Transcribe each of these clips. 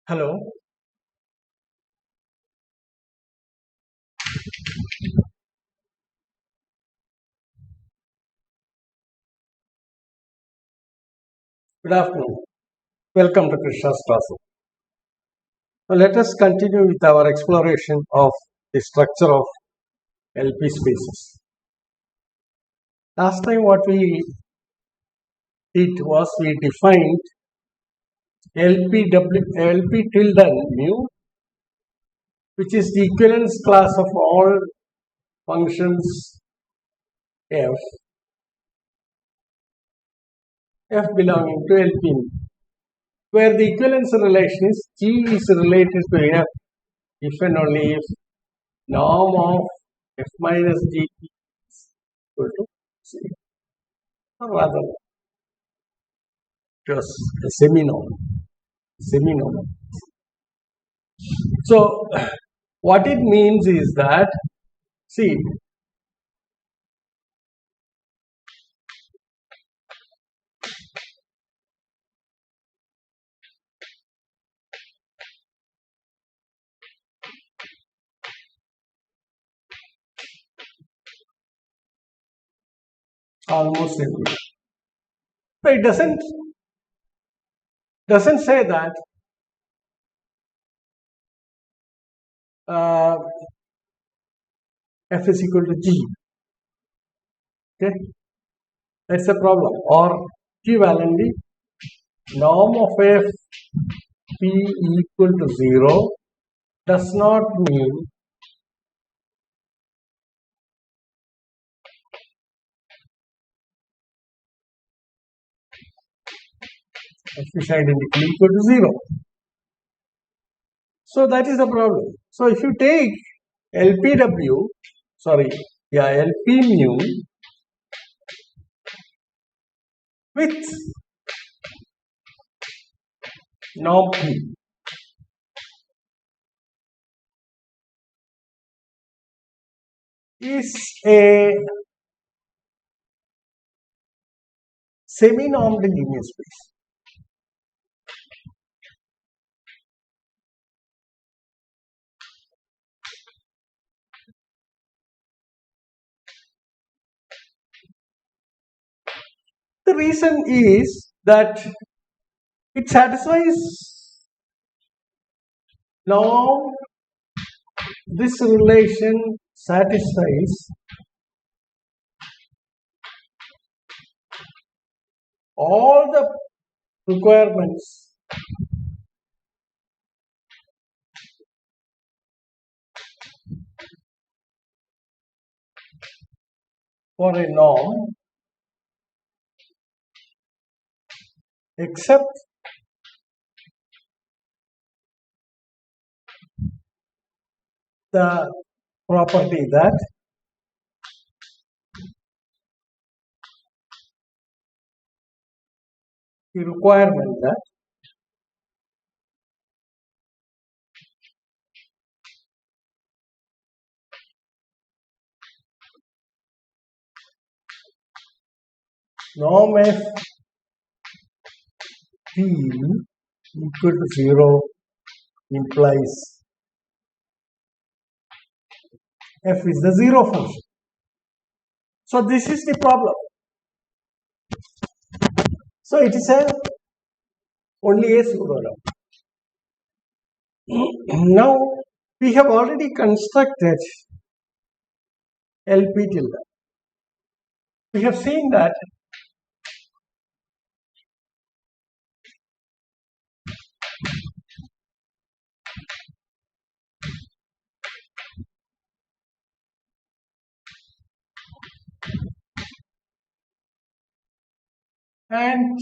Hello, good afternoon. Welcome to Krishna's classroom. Now let us continue with our exploration of the structure of LP spaces. Last time what we did was we defined LP tilde mu, which is the equivalence class of all functions f belonging to LP mu, where the equivalence relation is G is related to F if and only if norm of F minus G is equal to 0, or rather just a semi-norm. So what it means is that, see, almost every. So it doesn't say that uh, F is equal to G. Okay, that's the problem. Or equivalently, norm of F P equal to 0 does not mean F is identically equal to 0. So that is the problem. So if you take LPW, LP mu with norm P, is a semi-normed linear space. The reason is that it satisfies now this relation satisfies all the requirements for a norm except the property that the requirement that norm f p equal to 0 implies f is the zero function. So this is the problem. So it is only a pseudo-norm. Now we have already constructed LP tilde. We have seen that and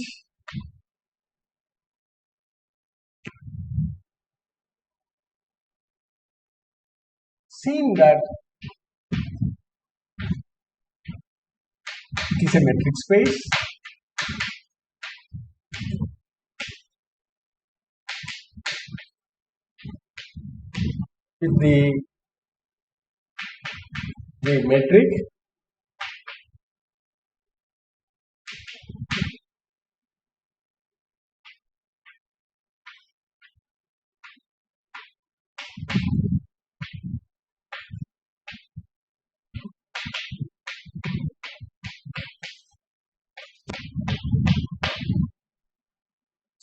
seen that it is a metric space with the metric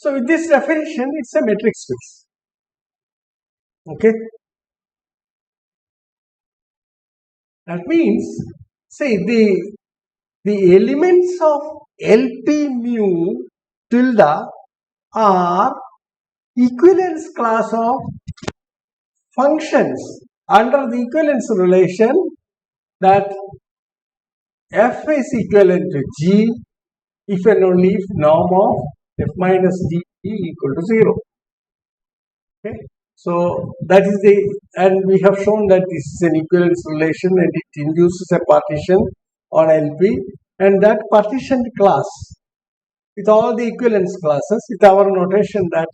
So with this definition, it's a metric space. Okay. That means, say the elements of LP mu tilde are equivalence class of functions under the equivalence relation that f is equivalent to g if and only if norm of f minus g equal to 0. Okay. So that is and we have shown that this is an equivalence relation and it induces a partition on LP, and that partitioned class with all the equivalence classes with our notation that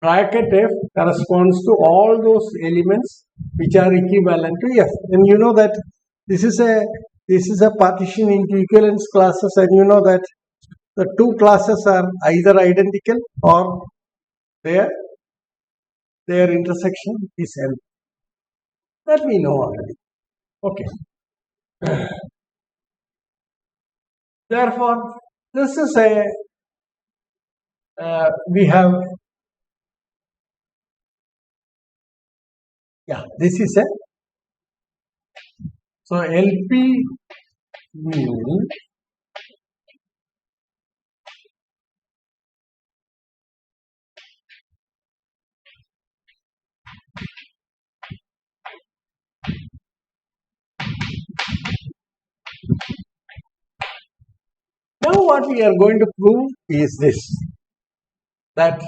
bracket F corresponds to all those elements which are equivalent to F. And you know that this is a partition into equivalence classes, and you know that the two classes are either identical or their intersection is L. That we know already. Okay. Therefore, this is we have, this is so LP mu now what we are going to prove is this, that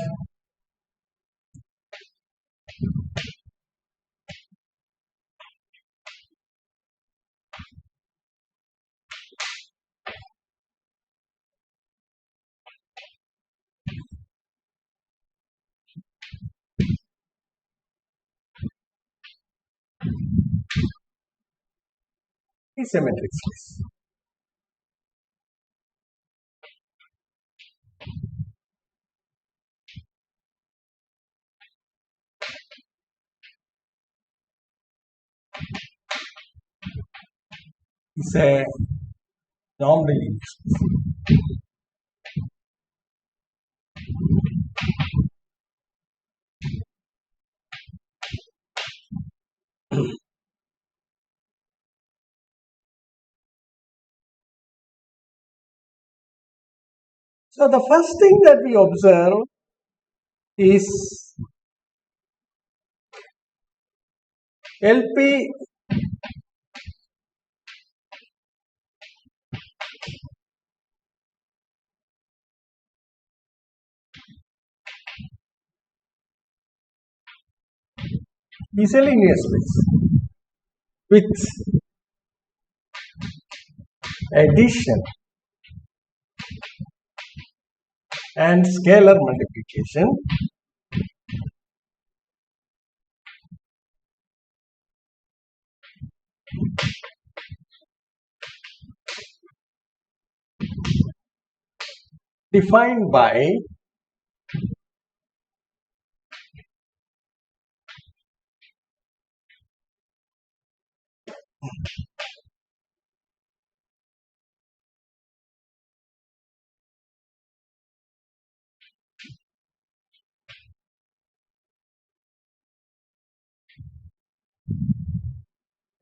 is a metric space. It's a non-linear space. So the first thing that we observe is LP is a linear space with addition and scalar multiplication defined by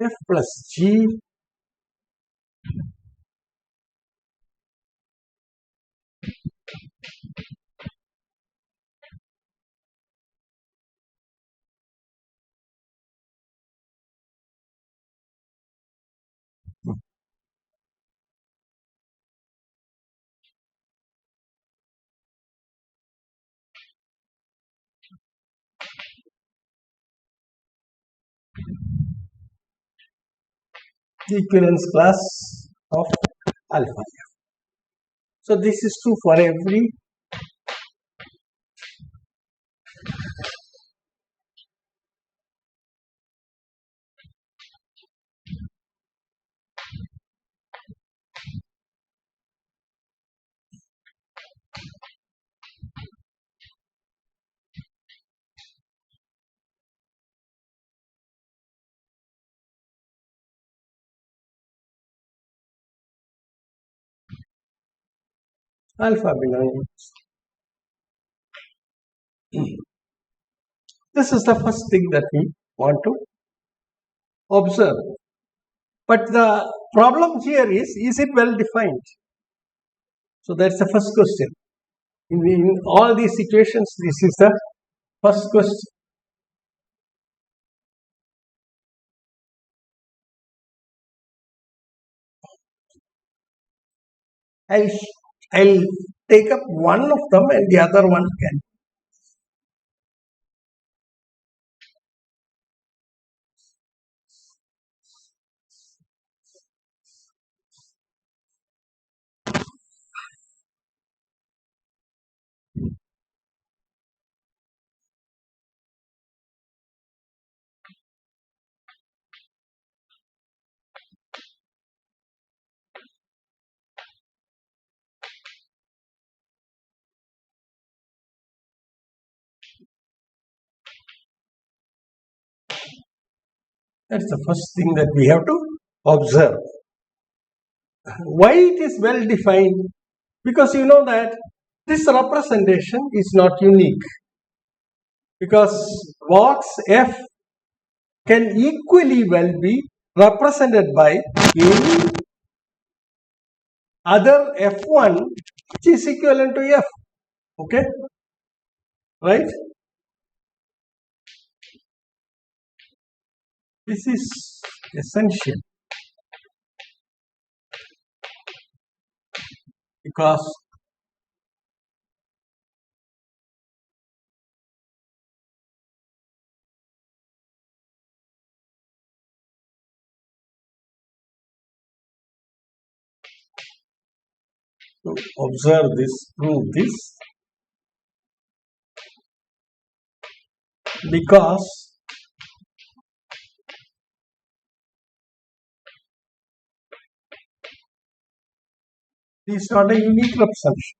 F plus G the equivalence class of alpha. So this is true for every alpha belongs This is the first thing that we want to observe. But the problem here is it well defined? So that's the first question. In all these situations, this is the first question. I'll take up one of them and the other one can. That's the first thing that we have to observe. Why it is well defined? Because you know that this representation is not unique. Because box F can equally well be represented by any other F1 which is equivalent to F. Okay? Right? This is essential. Because to observe this, prove this, because it is not a unique representation.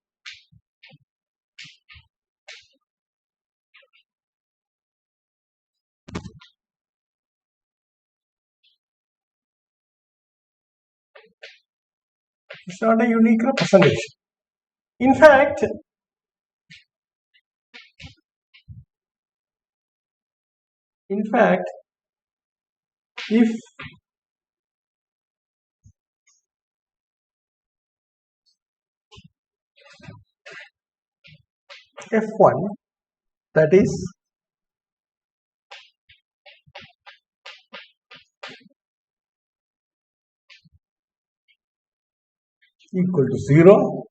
It's not a unique representation. In fact, if F1, that is equal to 0,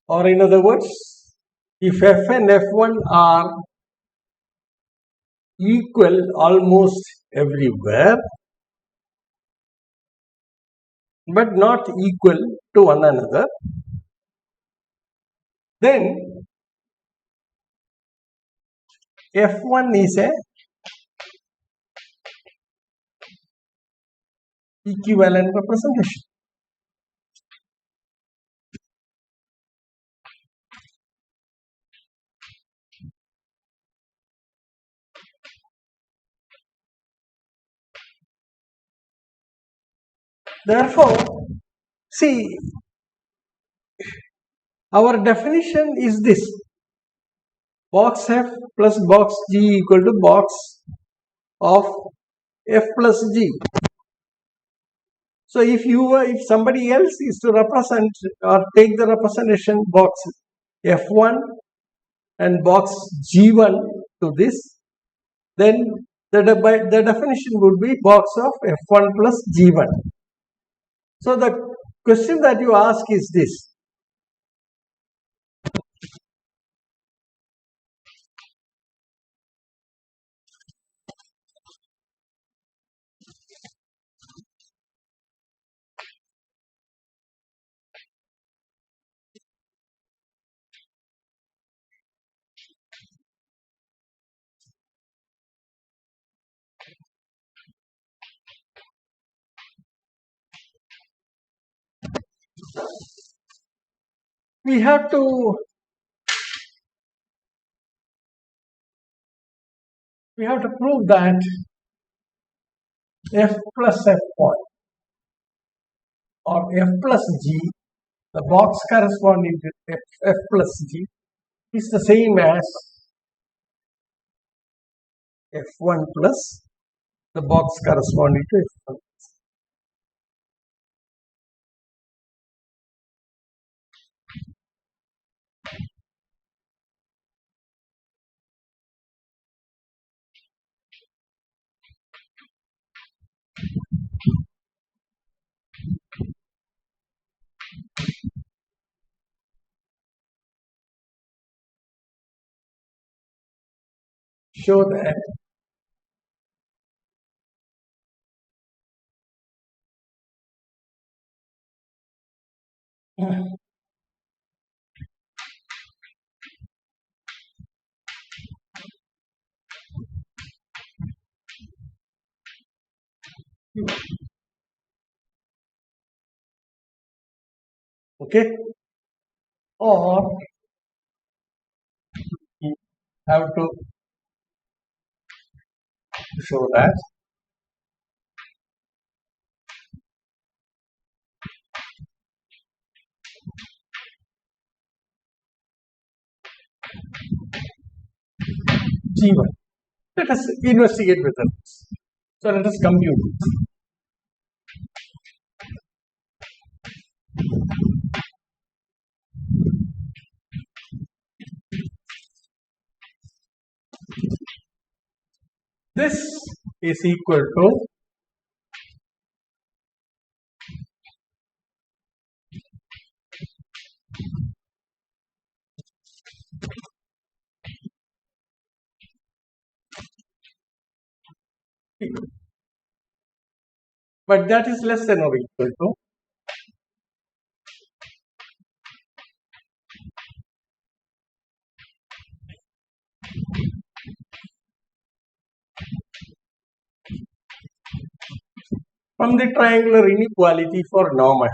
or in other words, if F and F1 are equal almost everywhere, but not equal to one another, then F1 is a equivalent representation. Therefore, see, our definition is this: box F plus box G equal to box of F plus G. So if somebody else is to represent or take the representation box F1 and box G1 to this, then the definition would be box of F1 plus G1. So the question that you ask is this: we have to prove that F plus F1 or F plus G, the box corresponding to F plus G, is the same as F1 plus the box corresponding to F1. Show that okay, or you have to show that G1. Let us investigate with this. So let us compute it. This is equal to but that is less than or equal to from the triangular inequality for norm F.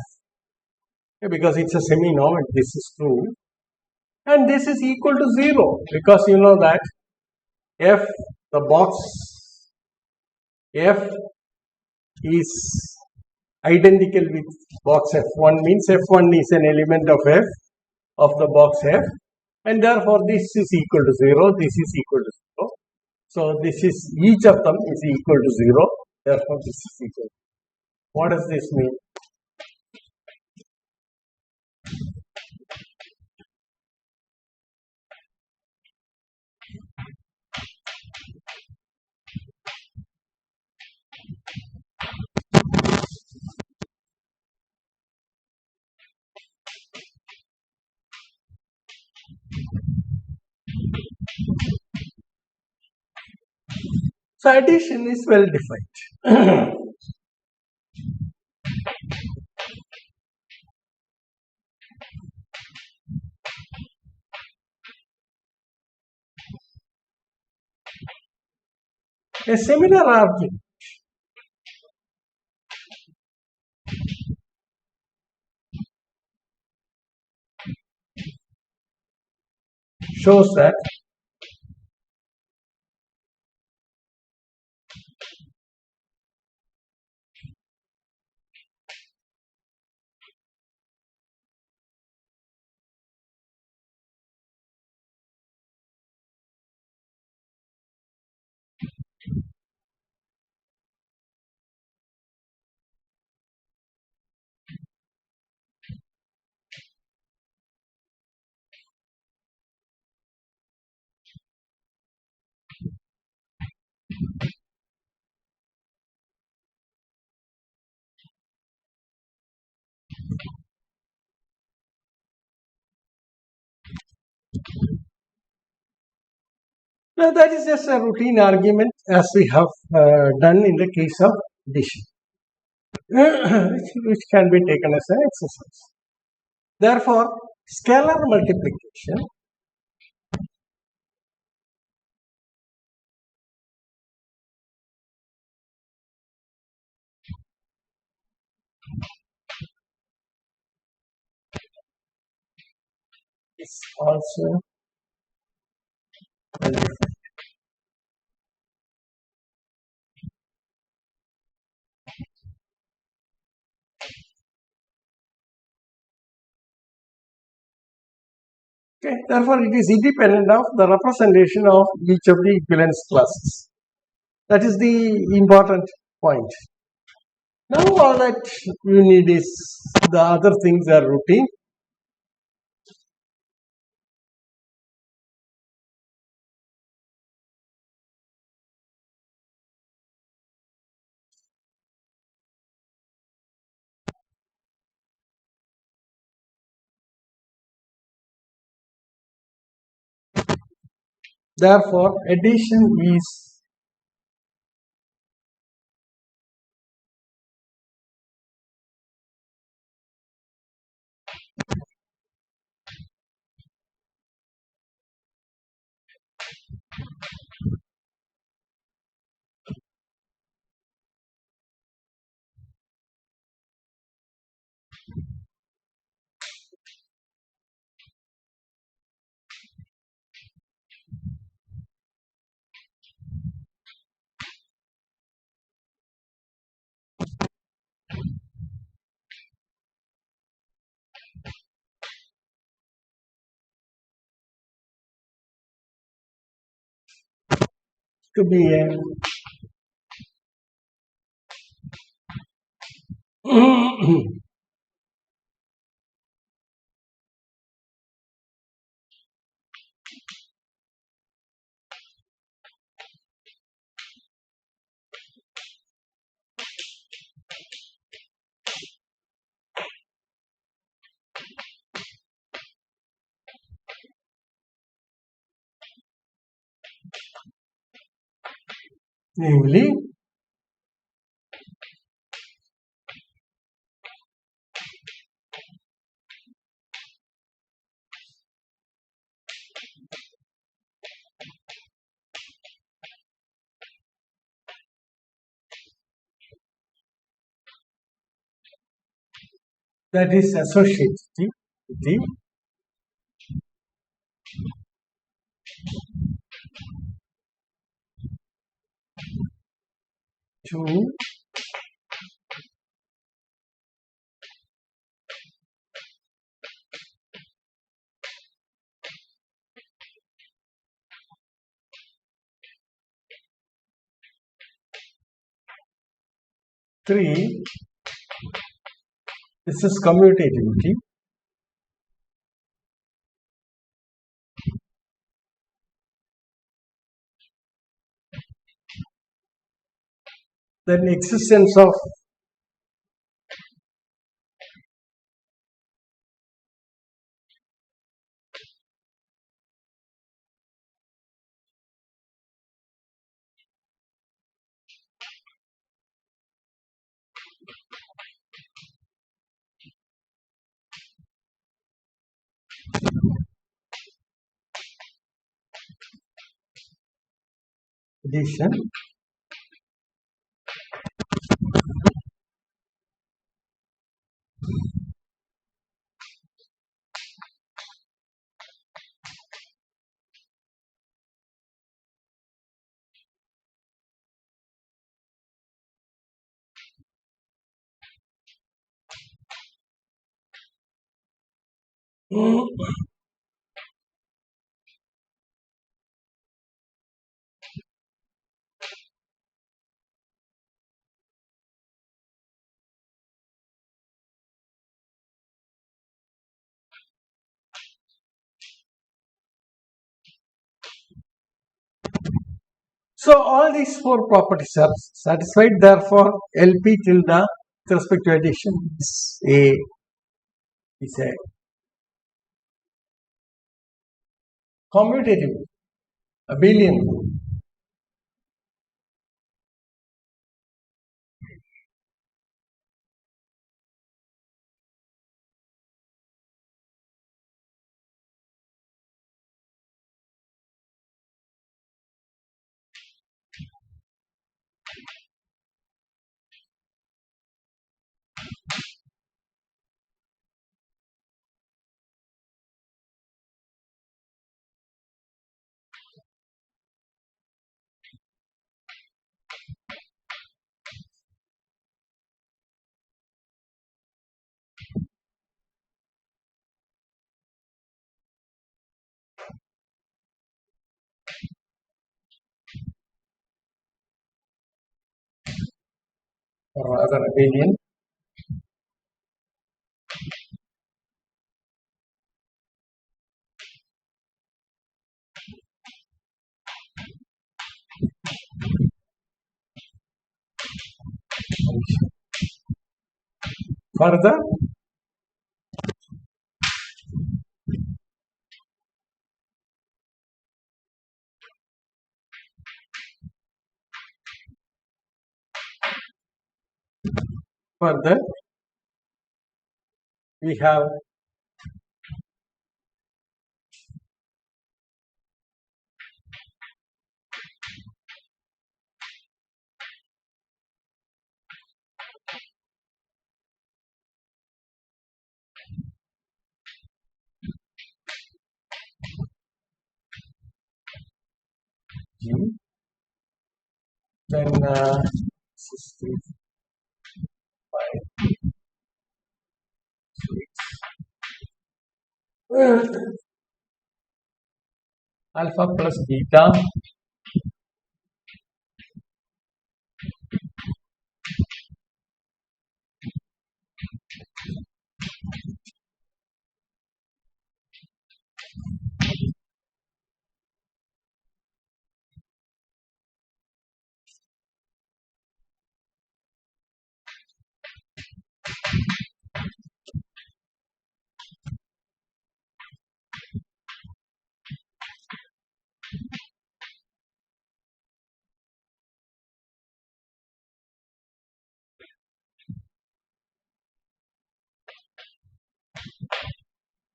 Okay, because it's a semi-norm and this is true. And this is equal to 0 because you know that F, the box F is identical with box F1 means F1 is an element of F of the box F, and therefore this is equal to 0, this is equal to 0. So this is, each of them is equal to 0, therefore this is equal. What does this mean? So addition is well defined. A similar argument shows that now that is just a routine argument as we have done in the case of addition, which can be taken as an exercise. Therefore, scalar multiplication is also well defined. Okay, therefore, it is independent of the representation of each of the equivalence classes. That is the important point. Now, all that you need is the other things are routine. Therefore, addition is to be a namely that is associated with the 2, 3. This is commutativity. Then existence of addition. So all these four properties are satisfied. Therefore, LP tilde with respect to addition is a commutative, abelian. or rather abelian. Further, further we have G, then 6, 3, 5, 6, alpha plus beta,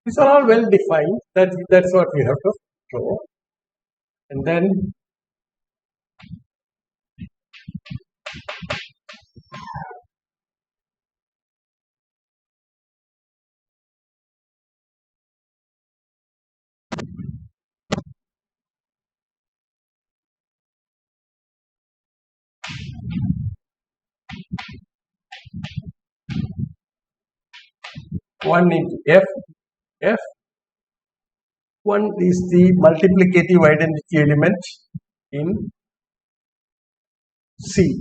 these are all well defined. That's what we have to show. And then one into F. One is the multiplicative identity element in C.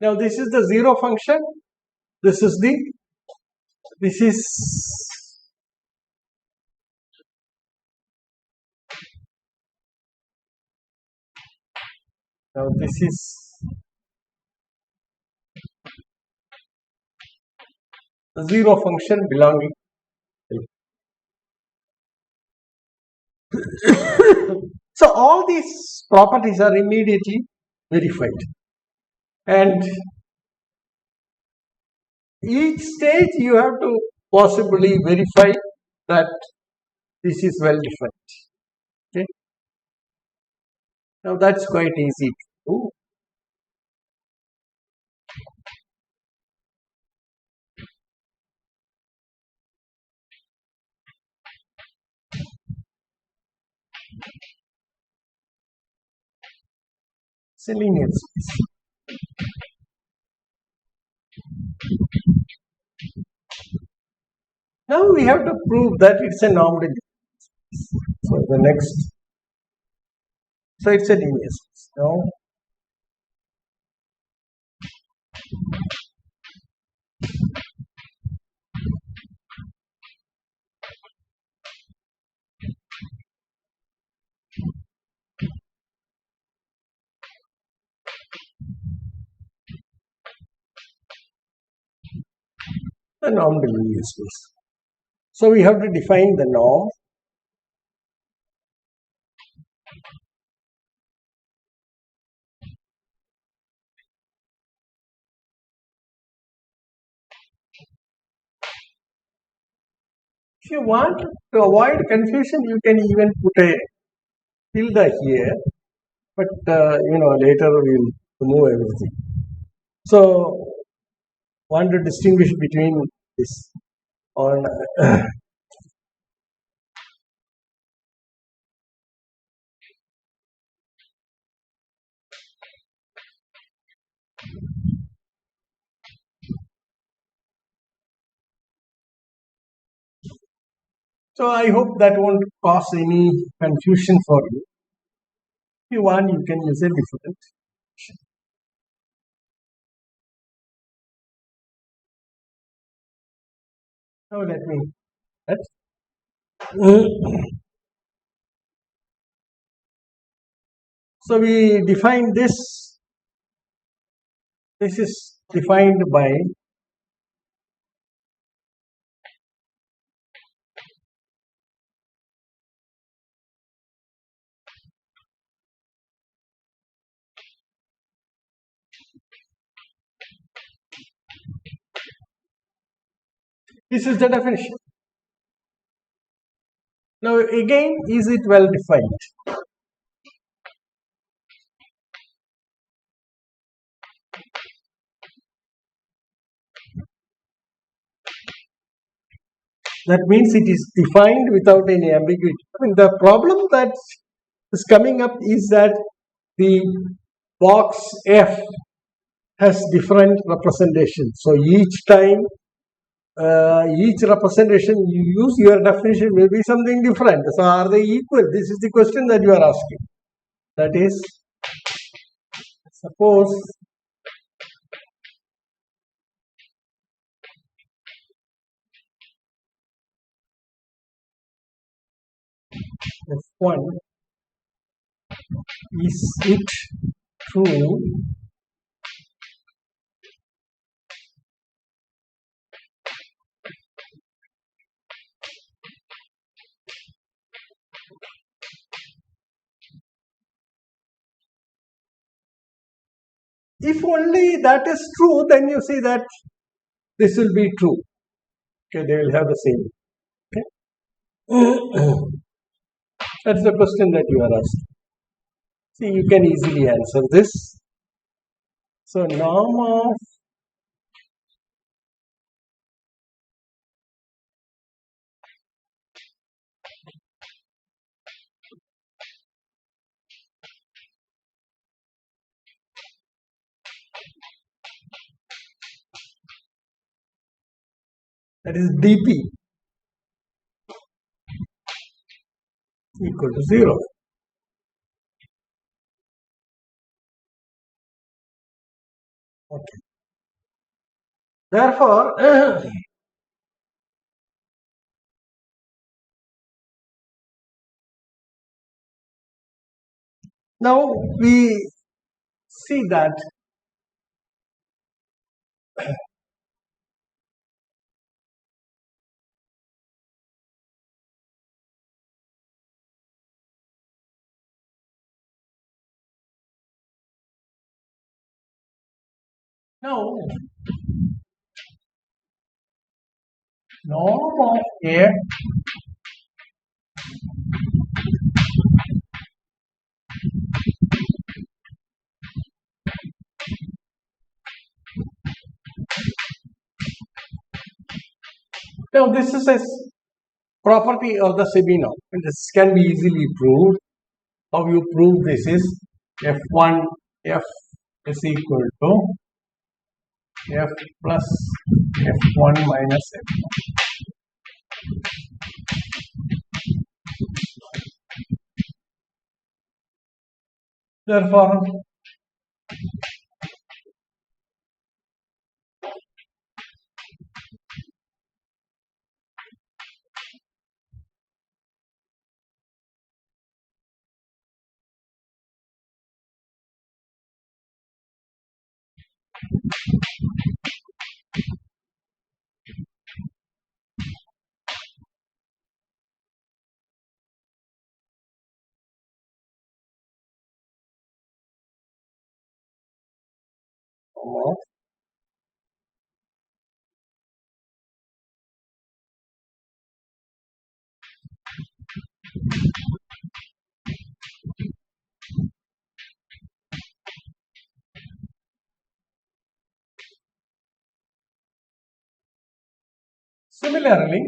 Now this is the zero function. This is now this is the zero function belonging. So all these properties are immediately verified, and each stage you have to possibly verify that this is well defined. Okay. Now that's quite easy to do. It's a linear space. Now we have to prove that it's a normed space. So the next, so it's a linear space. Now the normed linear space. So we have to define the norm. If you want to avoid confusion, you can even put a tilde here, but later we'll remove everything. So want to distinguish between this on So I hope that won't cause any confusion for you. If you want, you can use a different. Now let me. So we define this. This is defined by this is the definition. Now again, is it well defined? That means it is defined without any ambiguity. I mean, the problem that is coming up is that the box F has different representations. So each time, each representation you use, your definition will be something different. So are they equal? This is the question that you are asking. That is, suppose F1 is it true if only that is true, then you see that this will be true. Okay, they will have the same. Okay, that's the question that you are asking. See, you can easily answer this. So norm of that is dp equal to 0. Okay. Therefore, now we see that now norm of A now this is a property of the semi-norm, and this can be easily proved. How you prove this is F1 F is equal to F plus F1 minus F1. Therefore, similarly,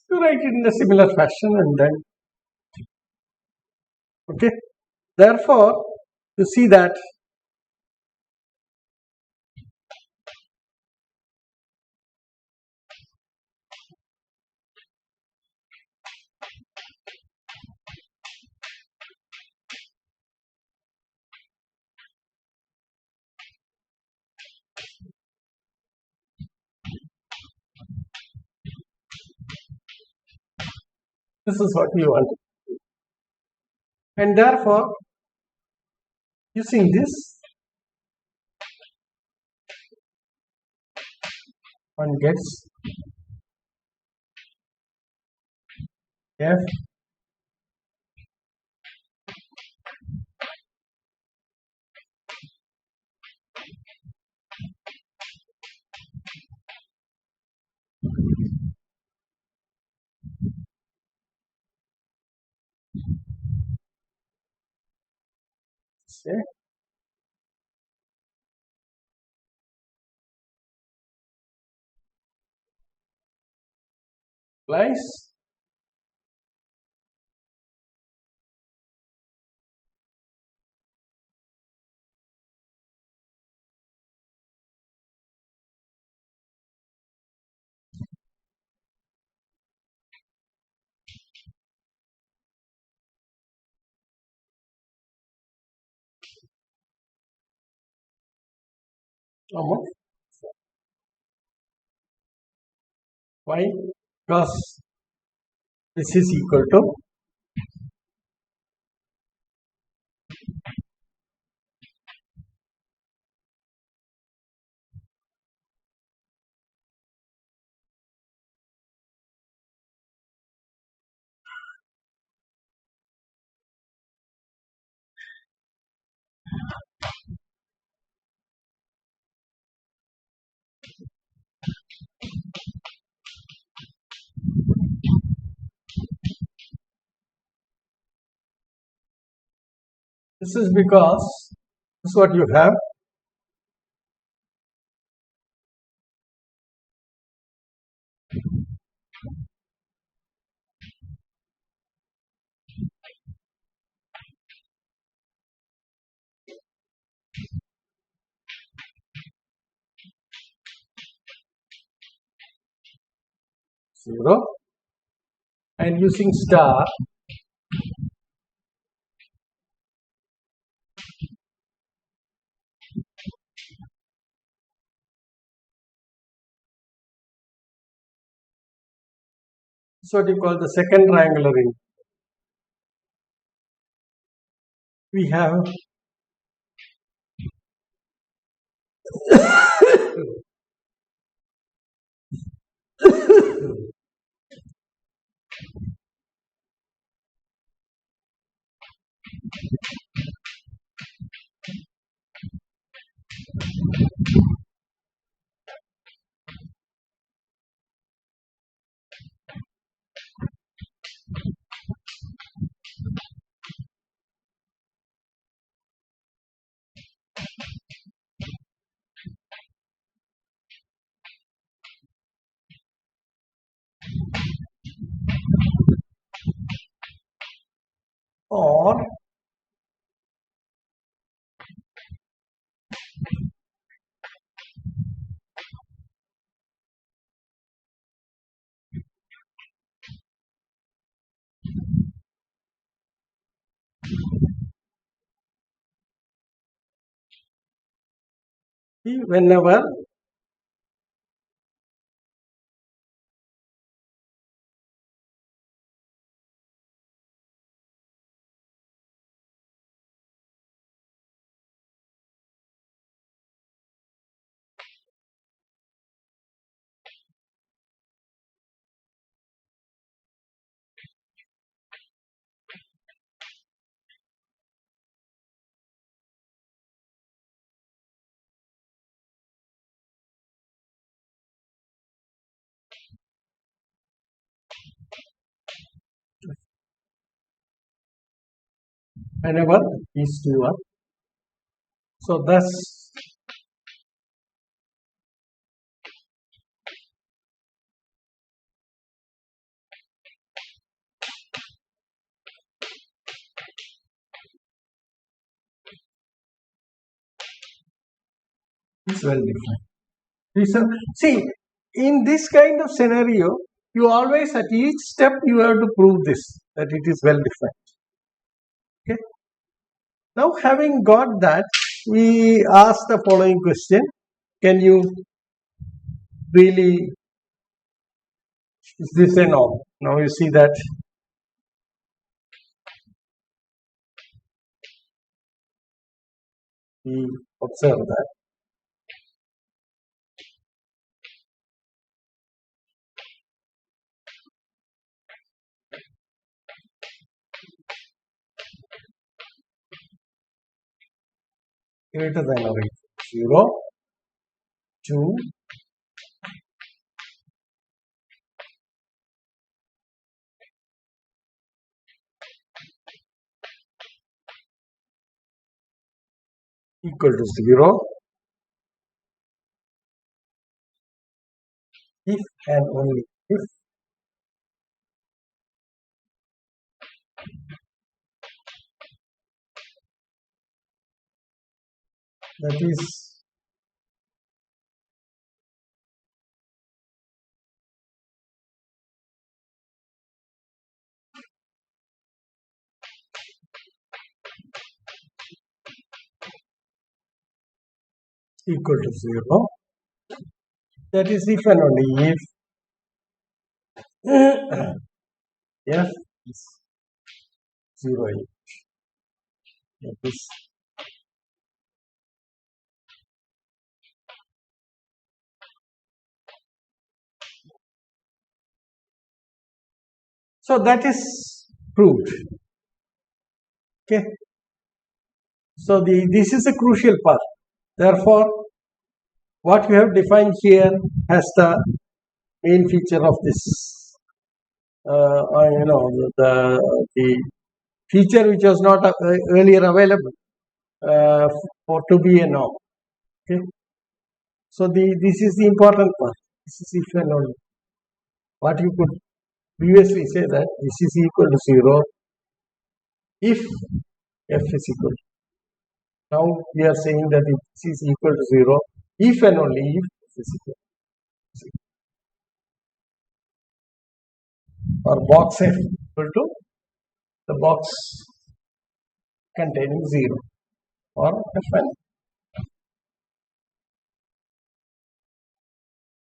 You write it in a similar fashion and then, okay. Therefore, you see that this is what we want. And therefore, using this, one gets f say applies of y cos this is equal to this is because this is what you have. Zero and using star is what you call the second triangular ring. We have or whenever these two are. So thus It's well defined. See, in this kind of scenario, you always at each step you have to prove this, that it is well defined. Okay. Now, having got that, we ask the following question: can you really, is this a norm? Now you see that we observe that. Greater than or equal to 0, 2, equal to 0, if and only if that is equal to 0. That is if and only if f is 0 each. That is so that is proved. Okay. So this is a crucial part. Therefore, what we have defined here as the main feature of this, the feature which was not earlier available for to be a norm. Okay. So this is the important part. This is if and only. What you could previously say that this is equal to 0 if f is equal. Now we are saying that this is equal to 0 if and only if f is equal. Or box f equal to the box containing 0 or fn.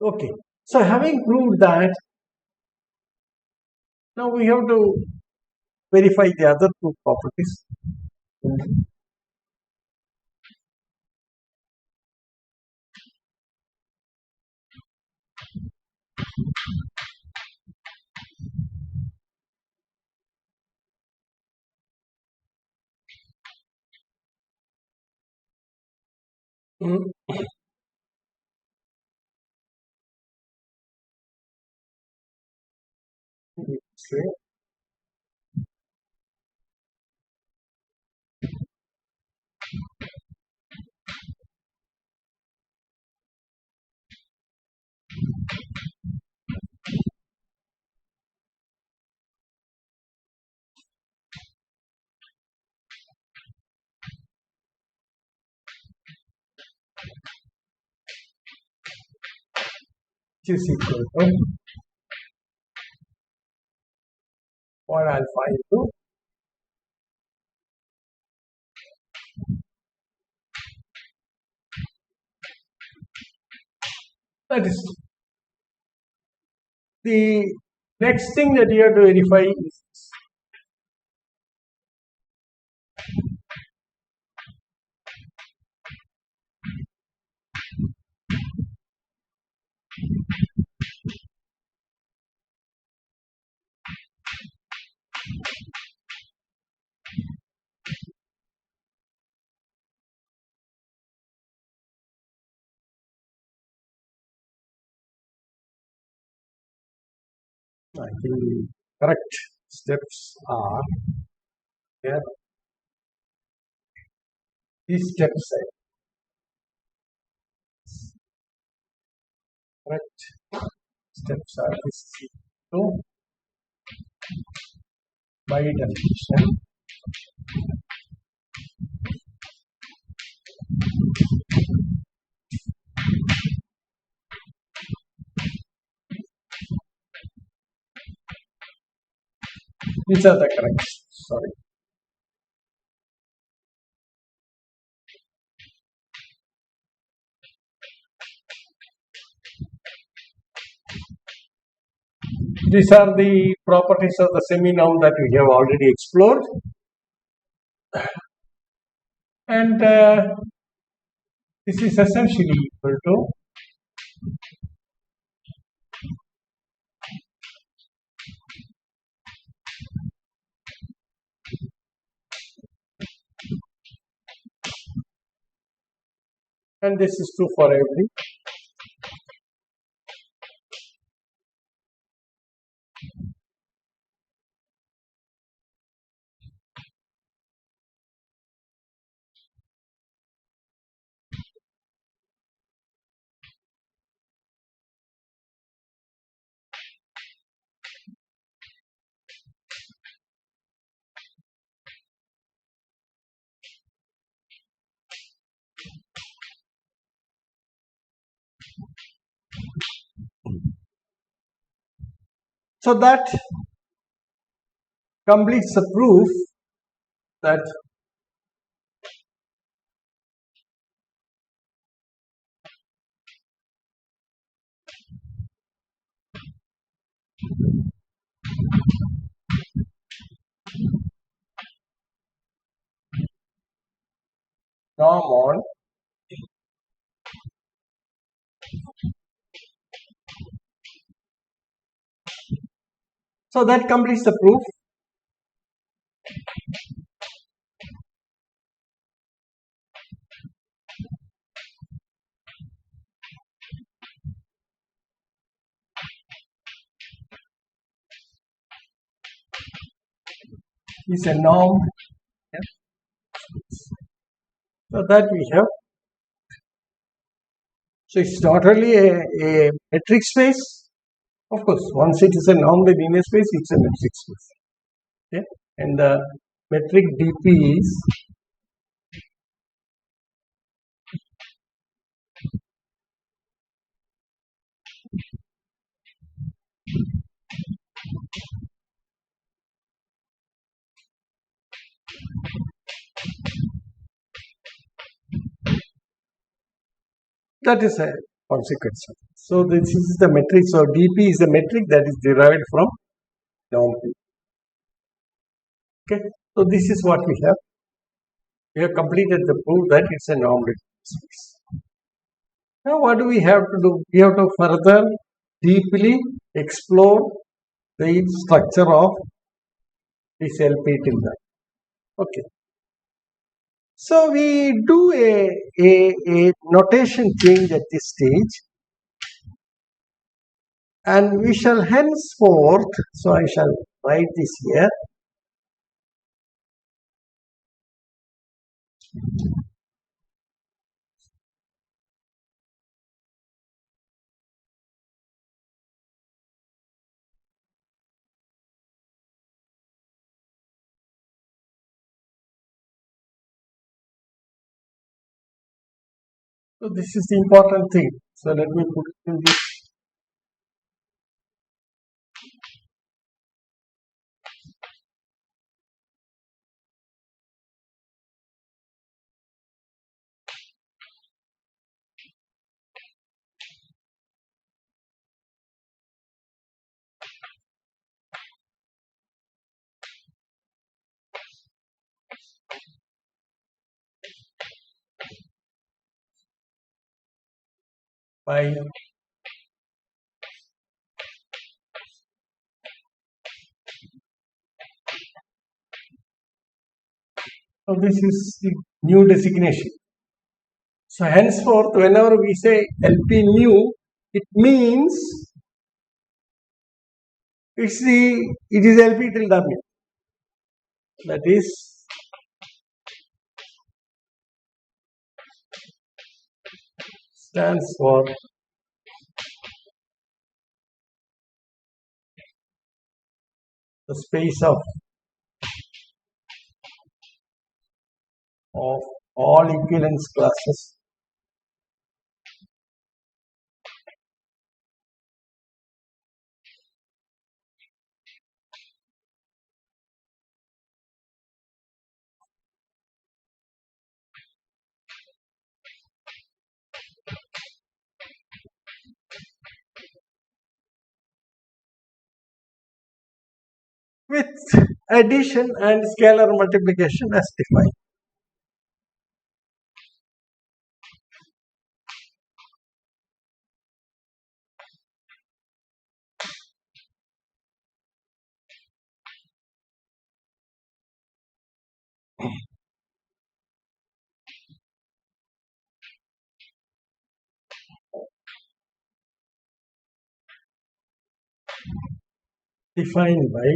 Okay, so having proved that, now we have to verify the other two properties. Say which is equal to what alpha into that is the next thing that you have to verify is I think the correct steps are here. These steps are correct steps are this to by definition These are the correct. Sorry. These are the properties of the semi-noun that we have already explored. And this is essentially equal to and this is true for every. So that completes the proof that norm on so that completes the proof. Is a norm. Yeah. So that we have. So it's not only a metric space. Of course, once it is a norm with linear space, it's a metric space. Okay? And the metric dp is that is a consequence. So this is the metric. So dp is the metric that is derived from norm p. Okay. So this is what we have. We have completed the proof that it's a norm with space. Now what do we have to do? We have to further deeply explore the structure of this LP till that. Okay. So we do a notation change at this stage, and we shall henceforth, so I shall write this here. So this is the important thing. So let me put it in this. By so this is the new designation. So henceforth, whenever we say LP new, it means it is LP till W. That is stands for the space of all equivalence classes with addition and scalar multiplication as defined. Defined by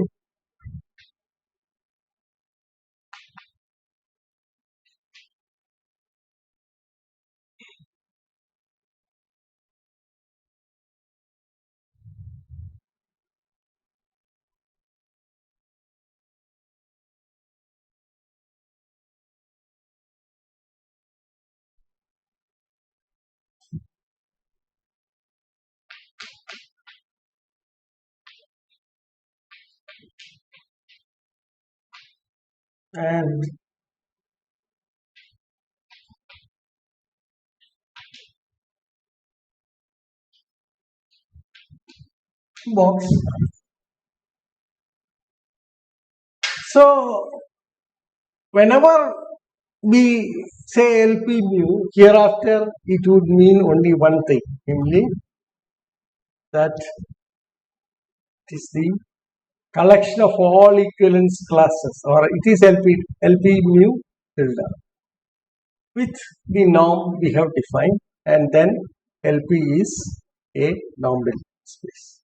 and box. So whenever we say LP mu, hereafter it would mean only one thing, namely that it is the collection of all equivalence classes, or it is LP mu tilde with the norm we have defined, and then LP is a normed space.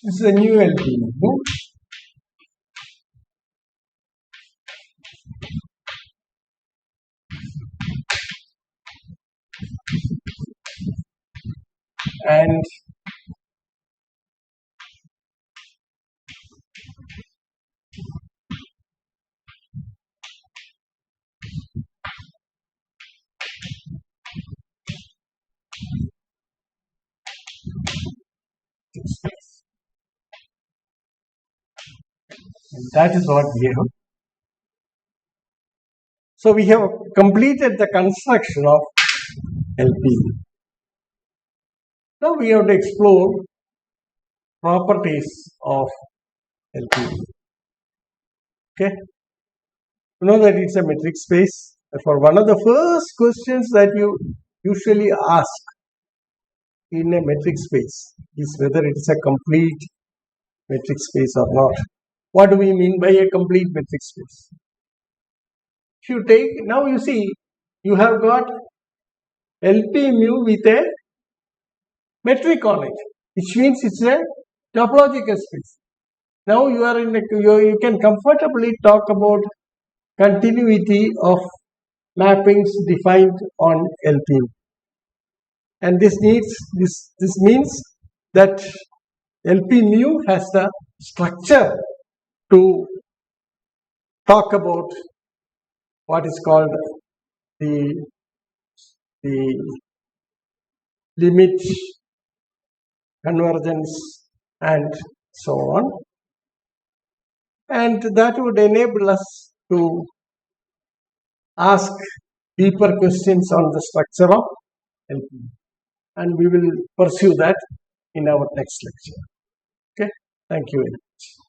This is a new LP mu. And that is what we have. So we have completed the construction of LP. Now we have to explore properties of LP. Okay. You know that it's a metric space. Therefore, one of the first questions that you usually ask in a metric space is whether it is a complete metric space or not. What do we mean by a complete metric space? If you take, now you see, you have got LP mu with a metric on it, which means it's a topological space. Now you are in you can comfortably talk about continuity of mappings defined on LP. And this means that LP mu has the structure to talk about what is called the limit, convergence, and so on. And that would enable us to ask deeper questions on the structure of LP. And we will pursue that in our next lecture. Okay, thank you very much.